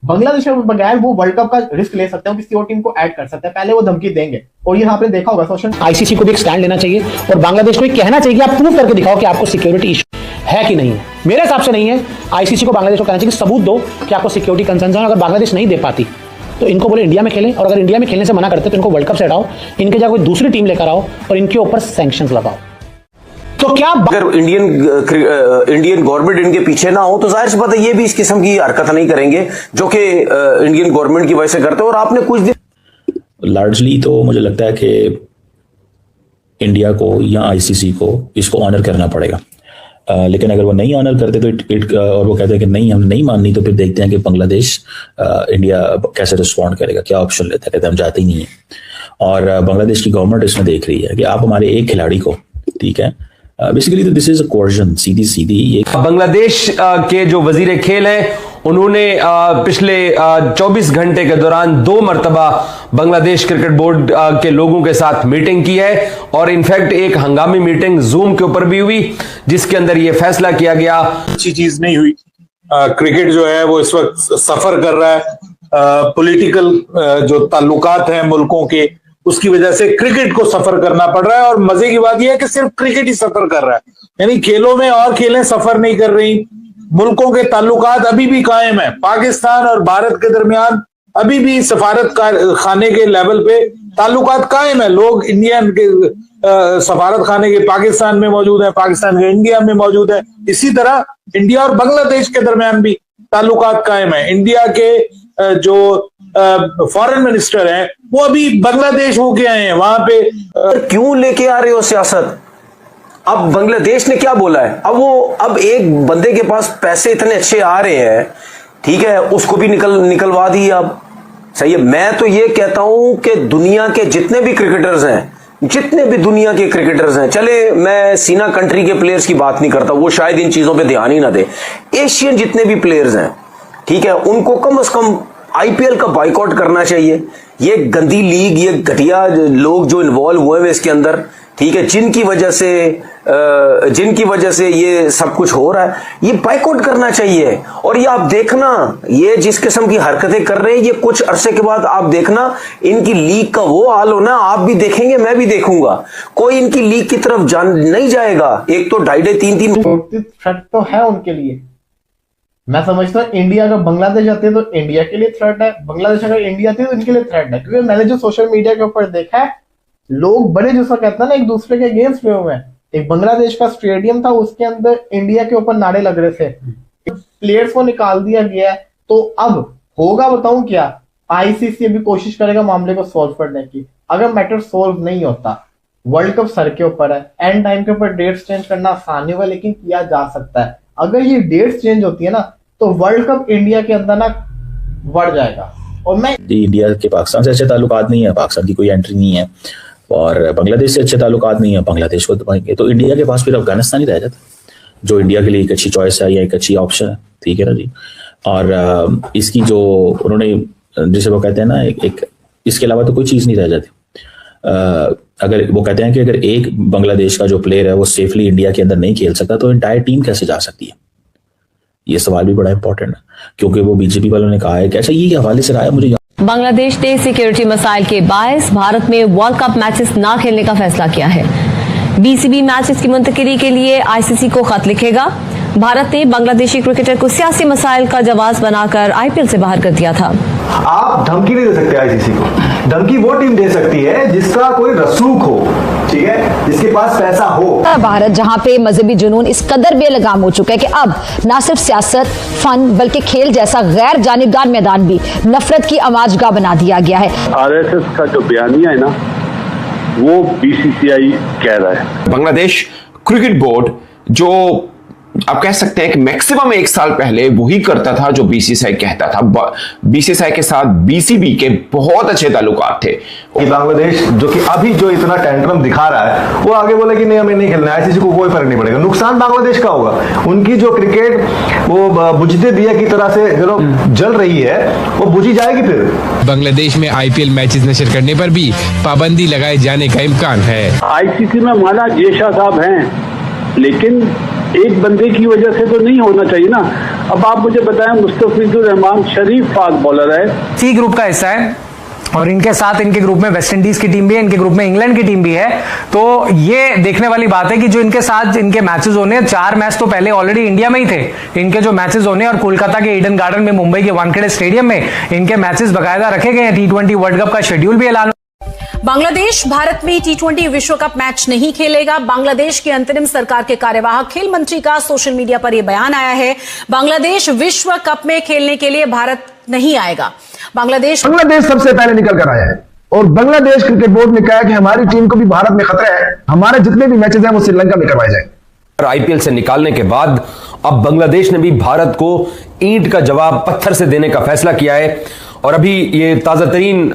बांग्लादेश के बगैर वो वर्ल्ड कप का रिस्क ले सकते हैं, किसी और टीम को ऐड कर सकते हैं, पहले वो धमकी देंगे। और ये आपने देखा होगा सोशल, आईसीसी को भी एक स्टैंड लेना चाहिए और बांग्लादेश को कहना चाहिए कि आप प्रूव करके दिखाओ कि आपको सिक्योरिटी इशू है कि नहीं है। मेरे हिसाब से नहीं है। आईसीसी को बांग्लादेश को कहना चाहिए कि सबूत दो कि आपको सिक्योरिटी कंसर्न है। अगर बांग्लादेश नहीं दे पाती तो इनको बोले इंडिया में खेलें, और अगर इंडिया में खेलने से मना करते तो इनको वर्ल्ड कप से हटाओ, इनके जगह कोई दूसरी टीम लेकर आओ और इनके ऊपर सैंक्शंस लगाओ। तो क्या अगर इंडियन गवर्नमेंट इनके पीछे ना हो तो जाहिर सी बात है ये भी इस किस्म की हरकत नहीं करेंगे जो कि इंडियन गवर्नमेंट की वजह से करते हैं। और आपने कुछ दिन लार्जली तो मुझे लगता है कि इंडिया को या आईसीसी को इसको ऑनर करना पड़ेगा, लेकिन अगर वो नहीं ऑनर करते तो और वो कहते हैं कि नहीं हम नहीं माननी, तो फिर देखते हैं कि बांग्लादेश इंडिया कैसे रिस्पॉन्ड करेगा, क्या ऑप्शन लेता है। कहते हैं हम जाते ही नहीं है। और बांग्लादेश की गवर्नमेंट इसमें देख रही है कि आप हमारे एक खिलाड़ी को, ठीक है, बेसिकली तो दिस इज अ कोर्जन, सीधी सीधी। ये बांग्लादेश के जो वजीर खेल हैं उन्होंने पिछले 24 घंटे के दौरान 2 मरतबा बांग्लादेश क्रिकेट बोर्ड के लोगों के साथ मीटिंग की है, और इनफैक्ट एक हंगामी मीटिंग जूम के ऊपर भी हुई जिसके अंदर यह फैसला किया गया। अच्छी चीज नहीं हुई। क्रिकेट जो है वो इस वक्त सफर कर रहा है। पॉलिटिकल जो ताल्लुकात हैं मुल्कों के, उसकी वजह से क्रिकेट को सफर करना पड़ रहा है। और मजे की बात यह है कि सिर्फ क्रिकेट ही सफर कर रहा है, यानी खेलों में और खेलें सफर नहीं कर रही। मुल्कों के ताल्लुकात अभी भी कायम है। पाकिस्तान और भारत के दरमियान अभी भी सफारत खाने के लेवल पे ताल्लुकात कायम है। लोग इंडियन के सफारत खाने के पाकिस्तान में मौजूद है, पाकिस्तान के इंडिया में मौजूद है। इसी तरह इंडिया और बांग्लादेश के दरमियान भी ताल्लुकात कायम है। इंडिया के जो फॉरेन मिनिस्टर हैं वो अभी बांग्लादेश होके आए हैं। वहां पे क्यों लेके आ रहे हो सियासत? अब बांग्लादेश ने क्या बोला है? अब एक बंदे के पास पैसे इतने अच्छे आ रहे हैं, ठीक है, उसको भी निकलवा दी। अब सही है। मैं तो ये कहता हूं कि दुनिया के जितने भी क्रिकेटर्स हैं, चले मैं सीना कंट्री के प्लेयर्स की बात नहीं करता, वो शायद इन चीजों पे ध्यान ही ना दे। एशियन जितने भी प्लेयर्स हैं, ठीक है, उनको कम से कम आईपीएल का बाइकआउट करना चाहिए। ये गंदी लीग, ये घटिया लोग जो इन्वॉल्व हुए हैं इसके अंदर, ठीक है, जिनकी वजह से ये सब कुछ हो रहा है, ये बाइकआउट करना चाहिए। और ये आप देखना, ये जिस किस्म की हरकतें कर रहे हैं, ये कुछ अरसे के बाद आप देखना इनकी लीग का वो हाल होना। आप भी देखेंगे, मैं भी देखूंगा, कोई इनकी लीग की तरफ नहीं जाएगा। एक तो 2.5-3 थ्रेट तो है उनके लिए। मैं समझता हूँ इंडिया अगर बांग्लादेश आती है तो इंडिया के लिए थ्रेट है, बांग्लादेश अगर इंडिया आती है तो इनके लिए थ्रेट है। क्योंकि मैंने जो सोशल मीडिया के ऊपर देखा है, लोग बड़े जैसा कहते हैं ना एक दूसरे के अगेंस्ट में हुए हैं। एक बांग्लादेश का स्टेडियम था, उसके अंदर इंडिया के ऊपर नारे लग रहे थे, प्लेयर्स को निकाल दिया गया है। तो अब होगा बताऊं क्या, आईसीसी भी कोशिश करेगा मामले को सॉल्व करने की। अगर मैटर सॉल्व नहीं होता, वर्ल्ड कप सर के ऊपर है, एंड टाइम के ऊपर डेट्स चेंज करना आसान होगा, लेकिन किया जा सकता है। अगर ये डेट्स चेंज होती है ना तो वर्ल्ड कप इंडिया के अंदर ना बढ़ जाएगा। और मैं इंडिया के पाकिस्तान से अच्छे ताल्लुकात नहीं है, पाकिस्तान की कोई एंट्री नहीं है, और बांग्लादेश से अच्छे ताल्लुकात नहीं है, बांग्लादेश को दबाएंगे तो इंडिया के पास फिर अफगानिस्तान ही रह जाता, जो इंडिया के लिए एक अच्छी चॉइस है या एक अच्छी ऑप्शन है, ठीक है ना जी। और इसकी जो उन्होंने, जिसे वो कहते हैं ना, एक इसके अलावा तो कोई चीज़ नहीं रह जाती। अगर वो कहते हैं कि अगर एक बांग्लादेश का जो प्लेयर है वो सेफली इंडिया के अंदर नहीं खेल सकता तो एंटायर टीम कैसे जा सकती है? ये सवाल भी बड़ा इंपॉर्टेंट है, क्योंकि वो बीजेपी वालों ने कहा है कि अच्छा ये हवाले से रहा है मुझे। बांग्लादेश ने सिक्योरिटी मसाइल के बायस भारत में वर्ल्ड कप मैचेस ना खेलने का फैसला किया है। बीसीबी मैचेस की मुंतकिली के लिए आईसीसी को खत लिखेगा। भारत ने बांग्लादेशी क्रिकेटर को सियासी मसाइल का जवाब बनाकर आईपीएल से बाहर कर दिया था। आप धमकी नहीं दे सकते आईसीसी को। धमकी वो टीम दे सकती है जिसका कोई रसूख हो, ठीक है, जिसके पास पैसा हो। भारत जहां पे मजहबी जुनून इस कदर बेलगाम हो चुका है कि अब ना सिर्फ सियासत, फन, बल्कि खेल जैसा गैर जानिबदार मैदान भी नफरत की आमाजगाह बना दिया गया है। आरएसएस का जो बयानिया है ना, वो बीसीसीआई कह रहा है। बांग्लादेश क्रिकेट बोर्ड जो आप कह सकते हैं कि मैक्सिमम 1 साल पहले वही करता था जो बीसीसीआई कहता था। बीसीसीआई के साथ बीसीबी के बहुत अच्छे ताल्लुकात थे। बांग्लादेश जो कि अभी जो इतना टेंट्रम दिखा रहा है, वो आगे बोले कि नहीं हमें नहीं खेलना है, आईसीसी को कोई फर्क नहीं पड़ेगा। नुकसान बांग्लादेश का होगा। उनकी जो क्रिकेट वो बुझते दिया की तरह से जो जल रही है वो बुझी जाएगी। फिर बांग्लादेश में आईपीएल मैचेस नशर करने पर भी पाबंदी लगाए जाने का इम्कान है। आईसीसी में माना जेशा साहब हैं, लेकिन एक बंदे की वजह से तो नहीं होना चाहिए ना। अब आप मुझे बताएं, मुस्तफिजुर रहमान शरीफ फास्ट बॉलर है, सी ग्रुप का हिस्सा है और इनके साथ इनके ग्रुप में वेस्ट इंडीज की टीम भी है, इनके ग्रुप में इंग्लैंड की टीम भी है। तो ये देखने वाली बात है कि जो इनके साथ इनके मैचेस होने, 4 मैच तो पहले ऑलरेडी इंडिया में ही थे इनके जो मैचेस होने, और कोलकाता के ईडन गार्डन में, मुंबई के वानखेड़े स्टेडियम में इनके मैचेस बकायदा रखे गए हैं। T20 वर्ल्ड कप का शेड्यूल भी ऐलान। बांग्लादेश भारत में T20 विश्व कप मैच नहीं खेलेगा। बांग्लादेश की अंतरिम सरकार के कार्यवाहक खेल मंत्री का सोशल मीडिया पर यह बयान आया है। बांग्लादेश विश्व कप में खेलने के लिए भारत नहीं आएगा। बांग्लादेश सबसे पहले निकल कर आया है और बांग्लादेश क्रिकेट बोर्ड ने कहा कि हमारी टीम को भी भारत में खतरा है, हमारे जितने भी मैचेस हैं वो श्रीलंका में करवाए जाए। आईपीएल से निकालने के बाद अब बांग्लादेश ने भी भारत को ईंट का जवाब पत्थर से देने का फैसला किया है। और अभी ये ताजा तरीन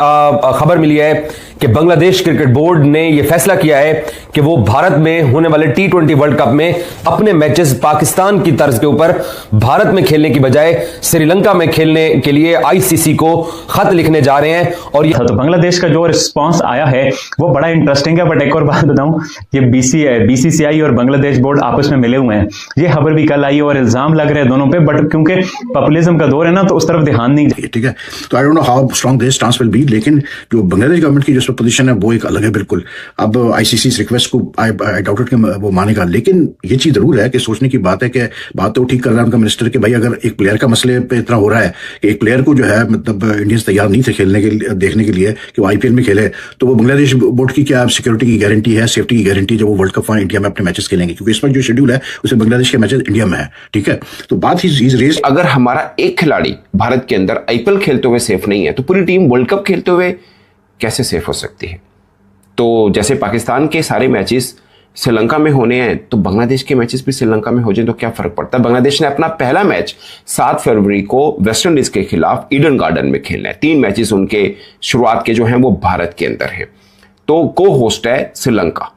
खबर मिली है कि बांग्लादेश क्रिकेट बोर्ड ने यह फैसला किया है कि वो भारत में होने वाले T20 वर्ल्ड कप में अपने मैचेस पाकिस्तान की तर्ज के ऊपर भारत में खेलने की बजाय श्रीलंका में खेलने के लिए आईसीसी को खत लिखने जा रहे हैं। और ये तो बांग्लादेश का जो रिस्पांस आया है वो बड़ा इंटरेस्टिंग है। बट एक और बात बताऊं, ये बीसीसीआई और बांग्लादेश बोर्ड आपस में मिले हुए हैं। ये खबर भी कल आई और इल्जाम लग रहे हैं दोनों पे, बट क्योंकि पॉपुलिज्म का दौर है ना, तो उस तरफ ध्यान नहीं। ठीक है, तो I don't know how strong this stance will be, लेकिन जो बांग्लादेश गवर्नमेंट की जो पोजीशन है वो एक अलग है बिल्कुल। अब आईसीसी रिक्वेस्ट को आई डाउट इट कि वो मानेगा, लेकिन ये चीज जरूर है कि सोचने की बात है कि बात तो ठीक कर रहा है उनका मिनिस्टर कि भाई अगर एक प्लेयर का मसले पे इतना हो रहा है कि एक प्लेयर को जो है मतलब इंडियंस तैयार नहीं थे खेलने के लिए, देखने के लिए कि वो आईपीएल में खेले, तो वो बांग्लादेश बोर्ड की क्या सिक्योरिटी की गारंटी है, सेफ्टी की गारंटी जब वो वर्ल्ड कप वहाँ इंडिया में अपने मैचेस खेलेंगे, क्योंकि इस वक्त जो शेड्यूल है उसमें बांग्लादेश के मैचेस इंडिया में है। ठीक है, तो बात ही अगर हमारा एक खिलाड़ी भारत के अंदर आईपीएल खेलते हुए सेफ नहीं है तो पूरी टीम वर्ल्ड कप खेलते हुए कैसे सेफ हो सकती है? तो जैसे पाकिस्तान के सारे मैचेस श्रीलंका में होने हैं तो बांग्लादेश के मैचेस भी श्रीलंका में हो जाए तो क्या फर्क पड़ता है? बांग्लादेश ने अपना पहला मैच 7 फरवरी को वेस्ट इंडीज के खिलाफ ईडन गार्डन में खेलना है। 3 मैचेस उनके शुरुआत के जो हैं वो भारत के अंदर हैं। तो को होस्ट है श्रीलंका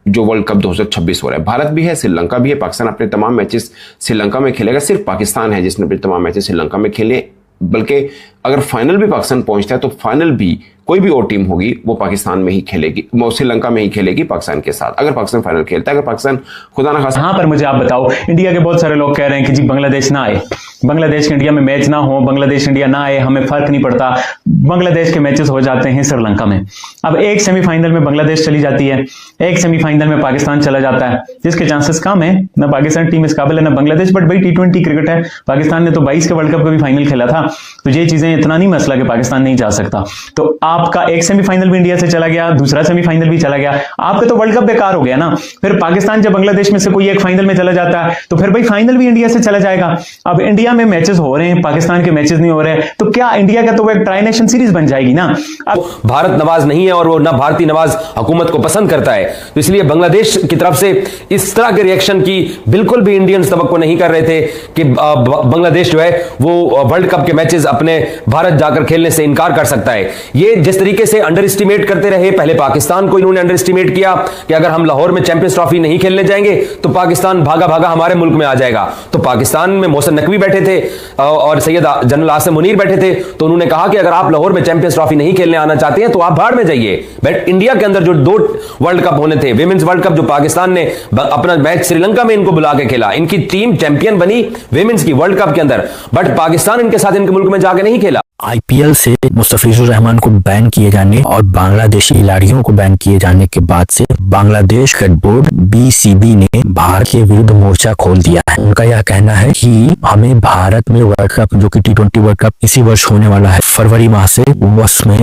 जो वर्ल्ड कप 2026 हो रहा है। भारत भी है, श्रीलंका भी है। पाकिस्तान अपने तमाम मैचेस श्रीलंका में खेलेगा। सिर्फ पाकिस्तान है जिसने अपने तमाम मैचेस श्रीलंका में खेले, बल्कि अगर फाइनल भी पाकिस्तान पहुंचता है तो फाइनल भी कोई भी और टीम होगी वो पाकिस्तान में ही खेलेगी, वो श्रीलंका में ही खेलेगी पाकिस्तान के साथ, अगर पाकिस्तान फाइनल खेलता है। अगर पाकिस्तान खुदा ना खास्ता। हाँ, पर मुझे आप बताओ, इंडिया के बहुत सारे लोग कह रहे हैं कि जी बांग्लादेश ना आए, बांग्लादेश के इंडिया में मैच ना हो, बांग्लादेश इंडिया ना आए, हमें फर्क नहीं पड़ता, बांग्लादेश के मैचेस हो जाते हैं श्रीलंका में। अब एक सेमीफाइनल में बांग्लादेश चली जाती है, एक सेमीफाइनल में पाकिस्तान चला जाता है, जिसके चांसेस कम है। ना पाकिस्तान टीम इस काबिल है ना बांग्लादेश, बट भाई T20 क्रिकेट है। पाकिस्तान ने तो 22 के वर्ल्ड कप का भी फाइनल खेला था, तो ये चीजें इतना नहीं मसला कि पाकिस्तान नहीं जा सकता। तो आपका एक सेमीफाइनल भी इंडिया से चला गया, दूसरा सेमीफाइनल भी चला गया, आपका तो वर्ल्ड कप बेकार हो गया ना। फिर पाकिस्तान जब बांग्लादेश में से कोई एक फाइनल में चला जाता है तो फिर भाई फाइनल भी इंडिया से चला जाएगा। अब इंडिया में मैचेस हो रहे हैं, पाकिस्तान के मैचेस नहीं हो रहे हैं, तो क्या इंडिया का तो वो एक ट्राई नेशन सीरीज बन जाएगी ना। अब भारत नवाज नहीं है और वो ना भारतीय नवाज हुकूमत को पसंद करता है, तो इसलिए बांग्लादेश की तरफ से इस तरह के रिएक्शन की बिल्कुल भी इंडियंस तवक्को नहीं कर रहे थे कि बांग्लादेश जो है वो वर्ल्ड कप के मैचेस अपने भारत जाकर खेलने से इनकार कर सकता है। ये जिस तरीके से अंडर एस्टिमेट करते रहे, पहले पाकिस्तान को इन्होंने अंडर एस्टिमेट किया कि अगर हम लाहौर में चैंपियंस ट्रॉफी नहीं खेलने जाएंगे तो पाकिस्तान भागा भागा हमारे मुल्क में आ जाएगा। तो पाकिस्तान में मोहसिन नकवी बैठे थे और सैयद जनरल आसिम मुनीर बैठे थे, तो उन्होंने कहा कि अगर आप लाहौर में चैंपियंस ट्रॉफी नहीं खेलने आना चाहते हैं तो आप बाहर में जाइए। बट इंडिया के अंदर जो 2 वर्ल्ड कप होने थे, विमेंस वर्ल्ड कप जो पाकिस्तान ने अपना मैच श्रीलंका में इनको बुला के खेला, इनकी टीम चैंपियन बनी विमेंस की वर्ल्ड कप के अंदर, बट पाकिस्तान इनके साथ इनके मुल्क में जाके नहीं खेला। आईपीएल से मुस्तफिजुर रहमान को बैन किए जाने और बांग्लादेशी खिलाड़ियों को बैन किए जाने के बाद से बांग्लादेश क्रिकेट बोर्ड BCB ने भारत के विरुद्ध मोर्चा खोल दिया है। उनका यह कहना है कि हमें भारत में वर्ल्ड कप जो कि T20 वर्ल्ड कप इसी वर्ष होने वाला है फरवरी माह से,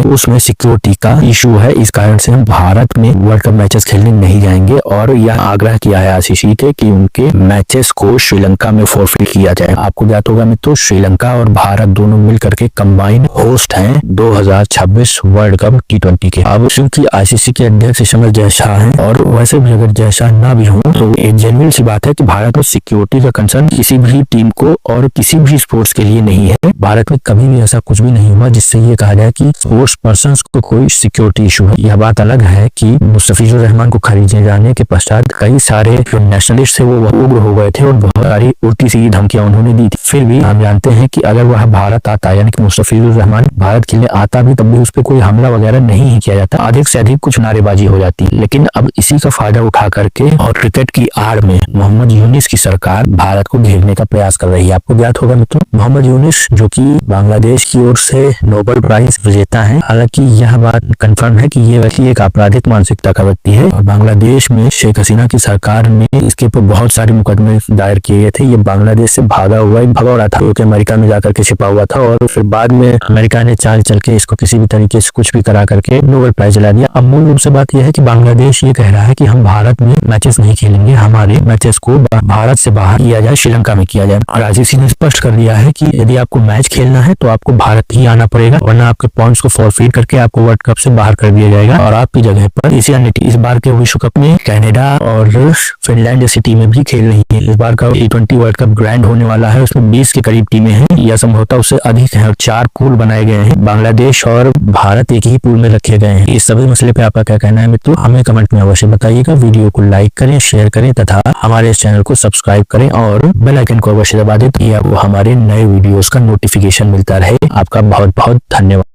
उसमें सिक्योरिटी का इशू है, इस कारण से हम भारत में वर्ल्ड कप मैचेस खेलने नहीं जाएंगे। और यह आग्रह किया है आईसीसी के कि उनके मैचेस को श्रीलंका में फॉरफिट किया जाए। आपको ज्ञात होगा मित्रों, श्रीलंका और भारत दोनों मिलकर के होस्ट हैं 2026 वर्ल्ड कप T20 के। अब क्योंकि आईसीसी के अध्यक्ष समर जयशाह हैं और वैसे भी अगर जयशाह ना भी हो तो एक जेन्युइन सी बात है कि भारत में सिक्योरिटी का कंसर्न किसी भी टीम को और किसी भी स्पोर्ट्स के लिए नहीं है। भारत में कभी भी ऐसा कुछ भी नहीं हुआ जिससे ये कहा जाए कि स्पोर्ट्स पर्संस को कोई सिक्योरिटी इशू है। यह बात अलग है कि मुस्तफिजुर रहमान को खरीदे जाने के पश्चात कई सारे जो नेशनलिस्ट थे वो उग्र हो गए थे और बहुत सारी उल्टी सीधी धमकियां उन्होंने दी थी। फिर भी हम जानते हैं कि अगर वह भारत आता यानी कि मुस्तफिजुर मुस्तफिजुर रहमान भारत खेलने आता भी तब भी उस पर कोई हमला वगैरह नहीं ही किया जाता, अधिक से अधिक कुछ नारेबाजी हो जाती। लेकिन अब इसी का फायदा उठा करके और क्रिकेट की आड़ में मोहम्मद यूनिस की सरकार भारत को घेरने का प्रयास कर रही है। आपको ज्ञात होगा मित्रों, मोहम्मद यूनिस जो कि बांग्लादेश की ओर से नोबेल प्राइज विजेता है, हालांकि यह बात कंफर्म है कि ये व्यक्ति एक आपराधिक मानसिकता का व्यक्ति है और बांग्लादेश में शेख हसीना की सरकार में इसके ऊपर बहुत सारे मुकदमे दायर किए गए थे। ये बांग्लादेश से भागा हुआ एक भगौड़ा था, क्योंकि अमेरिका में जाकर के छिपा हुआ था और फिर बाद में अमेरिका ने चाल चल के इसको किसी भी तरीके से कुछ भी करा करके नोबेल प्राइज दिला दिया। अब मूल रूप से बात यह है कि बांग्लादेश ये कह रहा है कि हम भारत में मैचेस नहीं खेलेंगे, हमारे मैचेस को भारत से बाहर किया जाए, श्रीलंका में किया जाए। और आईसीसी ने स्पष्ट कर दिया है कि यदि आपको मैच खेलना है तो आपको भारत ही आना पड़ेगा, वरना आपके पॉइंट्स को फॉरफीट करके आपको वर्ल्ड कप से बाहर कर दिया जाएगा और आपकी जगह पर इस बार के विश्व कप में कनाडा और फिनलैंड जैसी टीमें भी खेल रही है। इस बार का T20 वर्ल्ड कप ग्रैंड होने वाला है, उसमें 20 के करीब टीमें हैं या संभवतः उससे अधिक हैं और 4 पूल बनाए गए हैं। बांग्लादेश और भारत एक ही पूल में रखे गए हैं। इस सभी मसले पे आपका क्या कहना है मित्रों, हमें कमेंट में अवश्य बताइएगा। वीडियो को लाइक करें, शेयर करें तथा हमारे इस चैनल को सब्सक्राइब करें और बेल आइकन को अवश्य दबा दें ताकि आपको हमारे नए वीडियोस का नोटिफिकेशन मिलता रहे। आपका बहुत बहुत धन्यवाद।